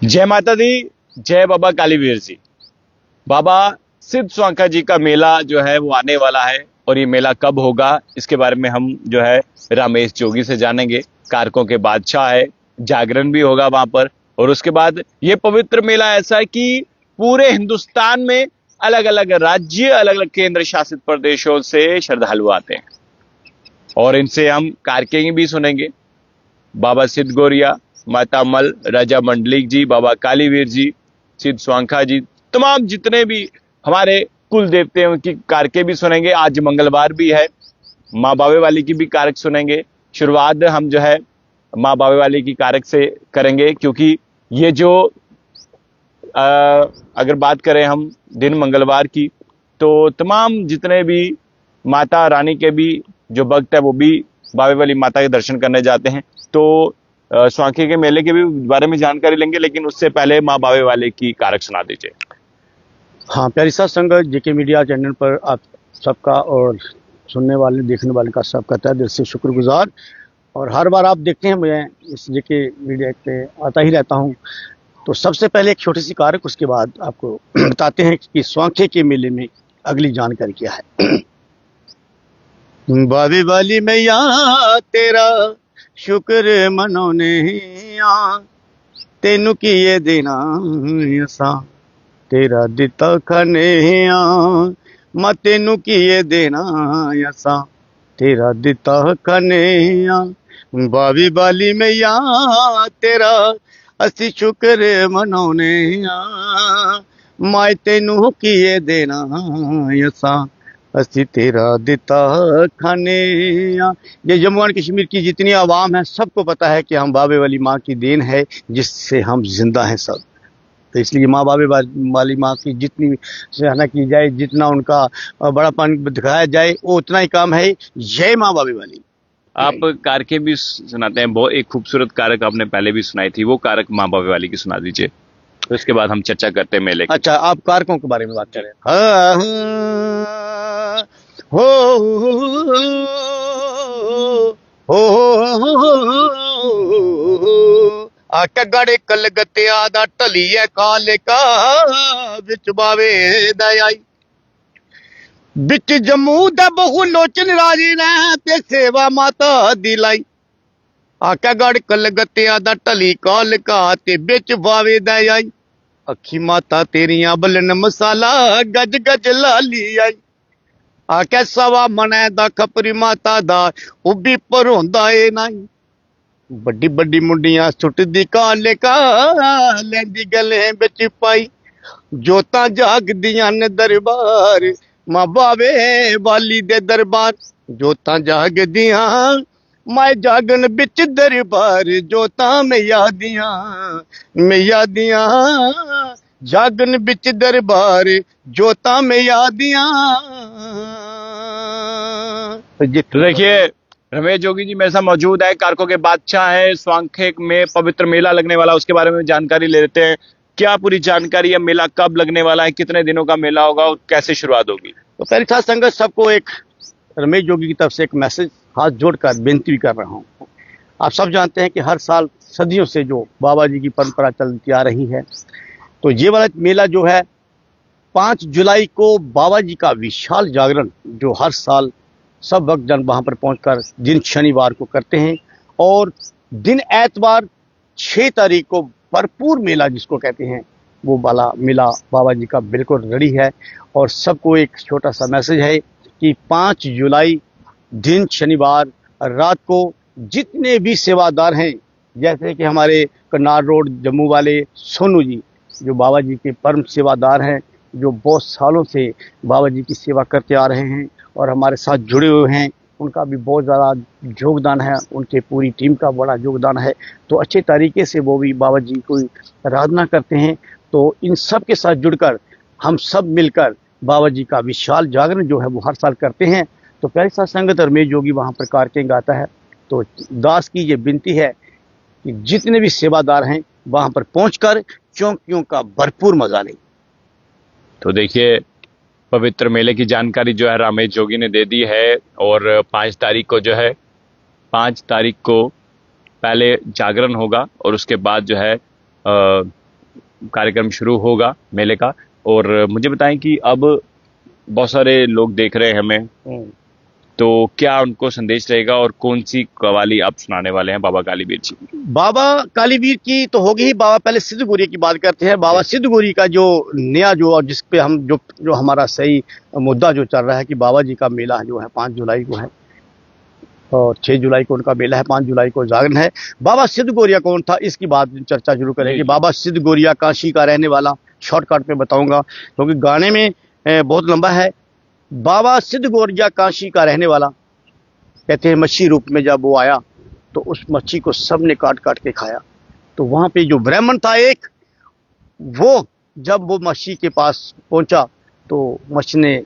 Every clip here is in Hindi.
जय माता दी, जय बाबा कालीवीर जी। बाबा सिद्ध स्वांखा जी का मेला जो है वो आने वाला है, और ये मेला कब होगा इसके बारे में हम जो है रामेश जोगी से जानेंगे। कारकों के बादशाह है, जागरण भी होगा वहां पर। और उसके बाद ये पवित्र मेला ऐसा है कि पूरे हिंदुस्तान में अलग अलग राज्य, अलग अलग केंद्र शासित प्रदेशों से श्रद्धालु आते हैं, और इनसे हम कारकें भी सुनेंगे। बाबा सिद्ध गौरिया, माता मल, राजा मंडलिक जी, बाबा कालीवीर जी, सिद्ध स्वांखा जी, तमाम जितने भी हमारे कुल देवते हैं उनकी कारकें भी सुनेंगे। आज मंगलवार भी है, माँ बावे वाली की भी कारक सुनेंगे। शुरुआत हम जो है माँ बावे वाली की कारक से करेंगे, क्योंकि ये जो अगर बात करें हम दिन मंगलवार की, तो तमाम जितने भी माता रानी के भी जो भक्त है वो भी बावे वाली माता के दर्शन करने जाते हैं। तो स्वांखे के मेले के भी बारे में जानकारी लेंगे, लेकिन उससे पहले माँ बावे वाले की कारक सुना दीजिए। हाँ, प्यारी साथ संगत, जेके मीडिया चैनल पर आप सबका और सुनने वाले देखने वाले का सबका तहे दिल से शुक्रगुजार। और हर बार आप देखते हैं मैं इस जेके मीडिया पे आता ही रहता हूँ। तो सबसे पहले एक छोटी सी कारक, उसके बाद आपको बताते हैं कि स्वांखे के मेले में अगली जानकारी क्या है। बावे वाली मैया तेरा शुक्र मनोने तेनू किए देना असा तेरा दिता खाने मां तेनू किए देना असा तेरा दिता खाने बावी बाली मैया तेरा असी शुक्र मनाने माए तेनू किए देना असा असी तेरा दिता खाने। ये जम्मू एंड कश्मीर की जितनी आवाम है सबको पता है कि हम बाबे वाली माँ की देन है, जिससे हम जिंदा हैं सब। तो इसलिए माँ बाबे वाली माँ की जितनी सराहना की जाए, जितना उनका बड़ापन दिखाया जाए, वो उतना ही काम है। जय माँ बाबे वाली। आप कारके भी सुनाते हैं, बहुत एक खूबसूरत कारक आपने पहले भी सुनाई थी, वो कारक माँ बाबे वाली की सुना दीजिए, तो उसके बाद हम चर्चा करते हैं मेले की। अच्छा, आप कारकों के बारे में बात करें। हो आके गड़े कलगत्या दा टलिए काले का विच बावे दयाई बिच जम्मू दा बहु लोचन राजी ने ते सेवा माता दिलाई। आके गड़ कलगत्या दा टली काल का ते बिच बावे दयाई अखी माता तेरिया बलन मसाला गज गज लाली आई। आके सवा मने दा खपरी माता दा उबी परोंदा ए नाई बड़ी बड़ी मुंडियां सुटदी काले का लेंदी गले बिच पाई जोता जागदियां ने दरबार मां बावे वाली दे दरबार जोता जागदियां माए जागन बिच दरबार जोता मैया दियां जागन बिच दरबार जोता मैया दियां। देखिए रमेश जोगी जी मेरे साथ मौजूद है, कारकों के बादशाह है। स्वांखे में पवित्र मेला लगने वाला, उसके बारे में जानकारी ले लेते हैं। क्या पूरी जानकारी है, मेला कब लगने वाला है, कितने दिनों का मेला होगा और कैसे शुरुआत होगी? तो पहली साथ संगत, सबको एक रमेश जोगी की तरफ से एक मैसेज हाथ जोड़कर बेनती भी कर रहा हूँ। आप सब जानते हैं कि हर साल सदियों से जो बाबा जी की परंपरा चलती आ रही है, तो ये वाला मेला जो है 5 जुलाई को बाबा जी का विशाल जागरण जो हर साल सब वक्त जन वहां पर पहुंचकर दिन शनिवार को करते हैं, और दिन एतवार 6 तारीख को भरपूर मेला जिसको कहते हैं वो वाला मेला बाबा जी का बिल्कुल रेडी है। और सबको एक छोटा सा मैसेज है कि 5 जुलाई दिन शनिवार रात को जितने भी सेवादार हैं, जैसे कि हमारे करनाल रोड जम्मू वाले सोनू जी जो बाबा जी के परम सेवादार हैं, जो बहुत सालों से बाबा जी की सेवा करते आ रहे हैं और हमारे साथ जुड़े हुए हैं, उनका भी बहुत ज़्यादा योगदान है, उनके पूरी टीम का बड़ा योगदान है। तो अच्छे तरीके से वो भी बाबा जी को आराधना करते हैं। तो इन सब के साथ जुड़कर हम सब मिलकर बाबा जी का विशाल जागरण जो है वो हर साल करते हैं। तो प्यारी साथ संगत, रमेश जोगी वहाँ पर कारकें गाता है। तो दास की ये विनती है कि जितने भी सेवादार हैं वहाँ पर पहुँचकर चौकियों का भरपूर मजा लें। तो देखिए पवित्र मेले की जानकारी जो है रामेश जोगी ने दे दी है, और 5 तारीख को जो है 5 तारीख को पहले जागरण होगा, और उसके बाद जो है कार्यक्रम शुरू होगा मेले का। और मुझे बताएं कि अब बहुत सारे लोग देख रहे हैं हमें, तो क्या उनको संदेश रहेगा और कौन सी कवाली आप सुनाने वाले हैं बाबा कालीवीर जी? बाबा कालीवीर की तो होगी ही। बाबा पहले सिद्ध गौरिया की बात करते हैं। बाबा सिद्ध गौरी का जो नया जो और जिस पे हम जो हमारा सही मुद्दा जो चल रहा है कि बाबा जी का मेला जो है 5 जुलाई को है और 6 जुलाई को उनका मेला है, 5 जुलाई को जागरण है। बाबा सिद्ध गौरिया कौन था इसकी बात चर्चा शुरू करेंगे। बाबा सिद्ध गौरिया काशी का रहने वाला, शॉर्टकट में बताऊंगा क्योंकि गाने में बहुत लंबा है। बाबा सिद्ध गौरिया काशी का रहने वाला, कहते हैं मच्छी रूप में जब वो आया तो उस मच्छी को सबने काट काट के खाया। तो वहां पे जो ब्राह्मण था एक, वो जब वो मच्छी के पास पहुंचा तो मच्छी ने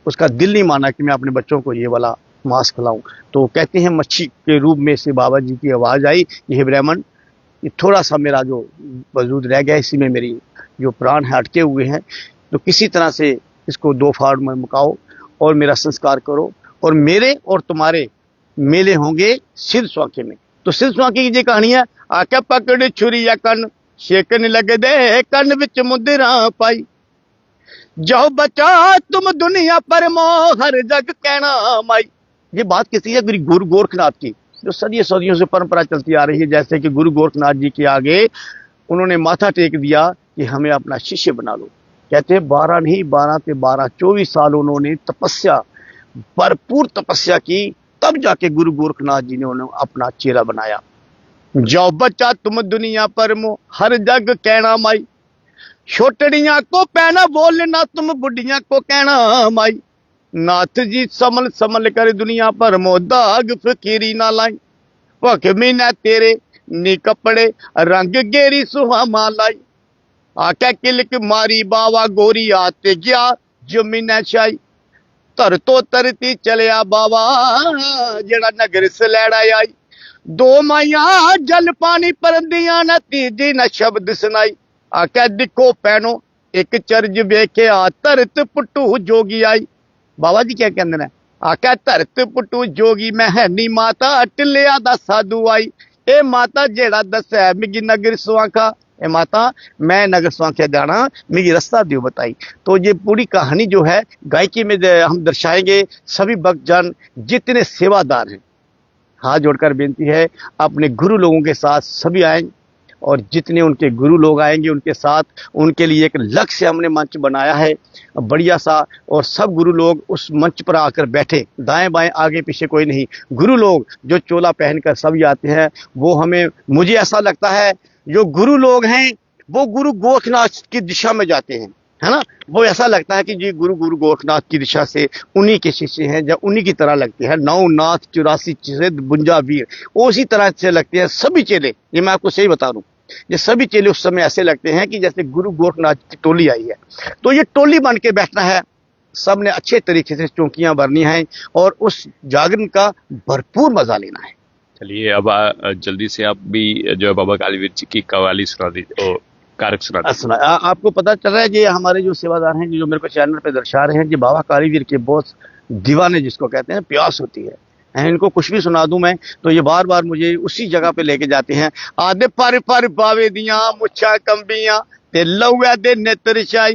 उसका दिल नहीं माना कि मैं अपने बच्चों को ये वाला मांस खिलाऊं। तो कहते हैं मच्छी के रूप में से बाबा जी की आवाज आई, ये ब्राह्मण, ये थोड़ा सा मेरा जो वजूद रह गया, इसी में मेरी जो प्राण है अटके हुए हैं, तो किसी तरह से इसको 2 फाड़ में मुकाओ और मेरा संस्कार करो और मेरे और तुम्हारे मेले होंगे सिद्ध स्वांखे में। तो सिद्ध स्वांखे की ये कहानी है। आके पकड़ छुरी या कन शेकन लग दे कन विच मुद्रा पाई, जाओ बचा तुम दुनिया पर मोह हर जग कहना माई। ये बात किसी है गुरु गोरखनाथ की, जो सदियों सदियों से परंपरा चलती आ रही है। जैसे कि गुरु गोरखनाथ जी के आगे उन्होंने माथा टेक दिया कि हमें अपना शिष्य बना लो। कहते हैं 12 नहीं 12 से 12 24 साल उन्होंने तपस्या, भरपूर तपस्या की, तब जाके गुरु गोरखनाथ जी ने उन्हें अपना चेला बनाया। जाओ बच्चा तुम दुनिया पर मो हर जग कहना माई, छोटड़ियां को पहना बोलना तुम बुढ़िया को कहना माई। नाथ जी समल समल कर दुनिया पर मो दाग फकीरी ना लाई, भख मीना तेरे नी कपड़े रंग गेरी सुहामा लाई। आके किलक मारी बाबा गोरी आते गया जमीन छाई, धर तो तरती चलिया बाबा जेड़ा नगर से लैड़ा आई। 2 माइया जल पानी परंदियां न तीजी न शब्द सुनाई। आके दिखो पैनो एक चर्ज वेख्या धरत पुटू जोगी आई। बाबा जी क्या कहते हैं, आके धरत पुटू जोगी मैं है नी माता टिलिया दा साधु आई। ए माता जेड़ा दस्या मिगी नगर स्वांखा, ए माता मैं नगर स्वांख्या जाना, मेरी रास्ता दियो बताई। तो ये पूरी कहानी जो है गायकी में हम दर्शाएंगे। सभी भक्तजन जितने सेवादार हैं, हाथ जोड़कर बेनती है अपने गुरु लोगों के साथ सभी आएं और जितने उनके गुरु लोग आएंगे उनके साथ, उनके लिए एक लक्ष्य हमने मंच बनाया है बढ़िया सा, और सब गुरु लोग उस मंच पर आकर बैठे, दाएं बाएं आगे पीछे कोई नहीं। गुरु लोग जो चोला पहनकर सभी आते हैं, वो हमें, मुझे ऐसा लगता है जो गुरु लोग हैं वो गुरु गोरखनाथ की दिशा में जाते हैं, है ना। वो ऐसा लगता है कि जी गुरु गोरखनाथ की दिशा से उन्हीं के शिष्य हैं, जब उन्हीं की तरह लगते हैं। 9 नाथ 84 सिद्ध 52 वीर, उसी तरह से लगते हैं सभी चेले। ये मैं आपको सही बता दूं, ये सभी चेले उस समय ऐसे लगते हैं कि जैसे गुरु गोरखनाथ की टोली आई है। तो ये टोली बन के बैठना है, सबने अच्छे तरीके से चौकियां भरनी है और उस जागरण का भरपूर मजा लेना है। चलिए अब जल्दी से आप भी जो है बाबा कालीवीर जी की कवाली सुना दीजिए, कारक सुना दीजिए। आपको पता चल रहा है कि हमारे जो सेवादार हैं जो मेरे को चैनल पे दर्शा रहे हैं कि बाबा कालीवीर के बहुत दीवाने जिसको कहते हैं, प्यास होती है। इनको कुछ भी सुना दूं मैं तो ये बार बार मुझे उसी जगह पे लेके जाते हैं। आधे पर बावे दियां मुच्छा कंबियां ते लौआ दे नेत्र छाई,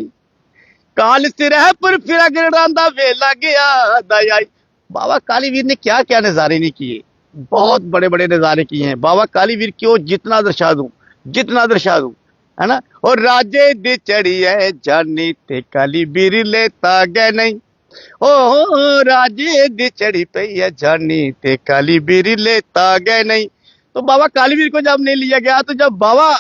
काल सिरहपुर फिर गिरडांदा वेला गया दयाई। बाबा कालीवीर ने क्या क्या नजारे नहीं किए, बहुत बड़े बड़े नजारे किए हैं। बाबा कालीवीर क्यों जितना दर्शा दूं, है ना। और राजे दी चढ़ी है जानी ते कालीवीर लेता गए नहीं, ओ राजे दी चढ़ी पई है जानी ते कालीवीर लेता गए नहीं। तो बाबा कालीवीर को जब नहीं लिया गया, तो जब बाबा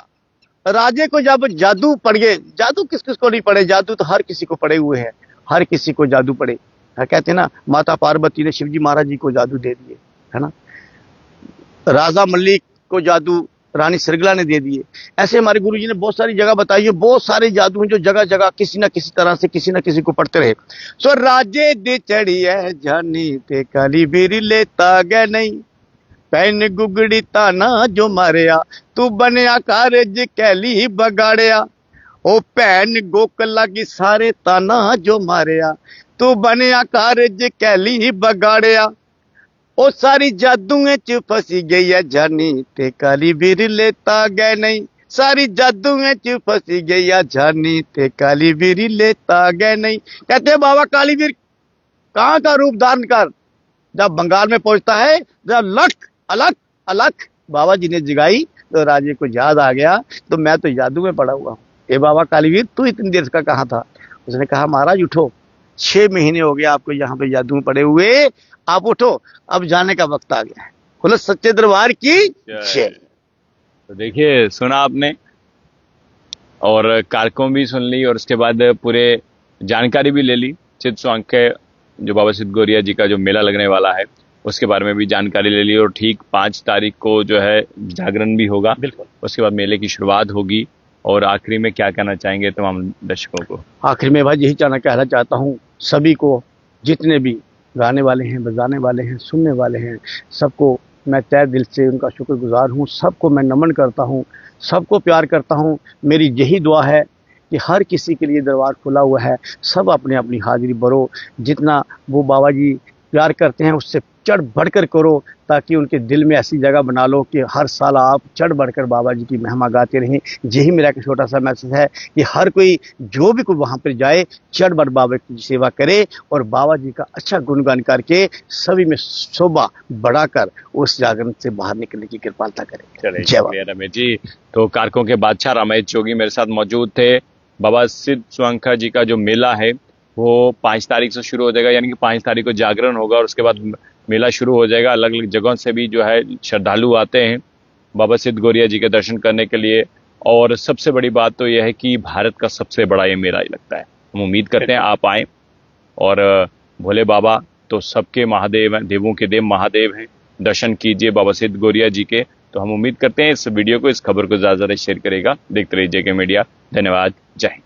राजे को जब जादू पड़ गए, जादू किस किस को नहीं पड़े, जादू तो हर किसी को पड़े हुए हैं, हर किसी को जादू पड़े। कहते हैं ना, माता पार्वती ने शिवजी महाराज जी को जादू दे दिए, है ना। राजा मल्लिक को जादू रानी सरगला ने दे दिए। ऐसे हमारे गुरुजी ने बहुत सारी जगह बताई है, बहुत सारे जादू हैं जो जगह जगह किसी ना किसी तरह से किसी ना किसी को पढ़ते रहे। सो राजे दे चढ़ी है जानी ते कालीवीर लेता गए नहीं, पैन गुगड़ी ताना जो मारिया तू बनया कारज कैली बगाड़िया। ओ भैन गोकला की सारे ताना जो मारिया तू बनया कारज कैली बगाड़िया। ओ सारी जादुएं च फसी गई है जानी ते कालीवीर लेता गए नहीं। सारी जादू में च फसी गई जानी ते काली बीरी लेता गए नहीं। कहते हैं बाबा कालीवीर कहाँ का रूप धारण कर, जब बंगाल में पहुंचता है, जब लख अलख अलख बाबा जी ने जगाई तो राजे को याद आ गया, तो मैं तो जादू में पड़ा हुआ हूँ। ए बाबा कालीवीर तू इतनी देर का कहाँ था? उसने कहा महाराज उठो, 6 महीने हो गए आपको यहाँ पे जादू में पड़े हुए, आप उठो, अब जाने का वक्त आ गया है। बोलो सच्चे दरबार की जय। तो देखिए सुना आपने, और कारकों भी सुन ली, और उसके बाद पूरे जानकारी भी ले ली। सिद्ध स्वांग के जो बाबा सिद्ध गौरिया जी का जो मेला लगने वाला है उसके बारे में भी जानकारी ले ली, और ठीक 5 तारीख को जो है जागरण भी होगा। बिल्कुल। उसके बाद मेले की शुरुआत होगी। और आखिरी में क्या कहना चाहेंगे तमाम दर्शकों को? आखिर में भाई यही कहना चाहता हूँ सभी को, जितने भी गाने वाले हैं, बजाने वाले हैं, सुनने वाले हैं, सबको मैं तहे दिल से उनका शुक्रगुजार हूँ। सबको मैं नमन करता हूँ, सबको प्यार करता हूँ। मेरी यही दुआ है कि हर किसी के लिए दरबार खुला हुआ है, सब अपने अपनी हाजिरी भरो, जितना वो बाबा जी प्यार करते हैं उससे चढ़ बढ़कर करो, ताकि उनके दिल में ऐसी जगह बना लो कि हर साल आप चढ़ बढ़कर बाबा जी की महिमा गाते रहें। यही मेरा एक छोटा सा मैसेज है कि हर कोई जो भी कोई वहाँ पर जाए चढ़ बढ़ बाबा की सेवा करे, और बाबा जी का अच्छा गुणगान करके सभी में शोभा बढ़ाकर उस जागरण से बाहर निकलने की कृपालता करे। चलिए जय बाबा। शुक्रिया रमेश जी। तो कारकों के बादशाह रमेश जोगी मेरे साथ मौजूद थे। बाबा सिद्ध स्वांखा जी का जो मेला है वो 5 तारीख से शुरू हो जाएगा, यानी कि 5 तारीख को जागरण होगा, और उसके बाद मेला शुरू हो जाएगा। अलग अलग जगहों से भी जो है श्रद्धालु आते हैं बाबा सिद्ध गौरिया जी के दर्शन करने के लिए। और सबसे बड़ी बात तो यह है कि भारत का सबसे बड़ा ये मेला ही लगता है। हम उम्मीद करते हैं आप आएँ, और भोले बाबा तो सबके महादेव हैं, देवों के देव महादेव हैं। दर्शन कीजिए बाबा सिद्ध गौरिया जी के। तो हम उम्मीद करते हैं इस वीडियो को, इस खबर को ज़्यादा से ज़्यादा शेयर करेगा। देखते रहिए जेके मीडिया। धन्यवाद। जय हिंद।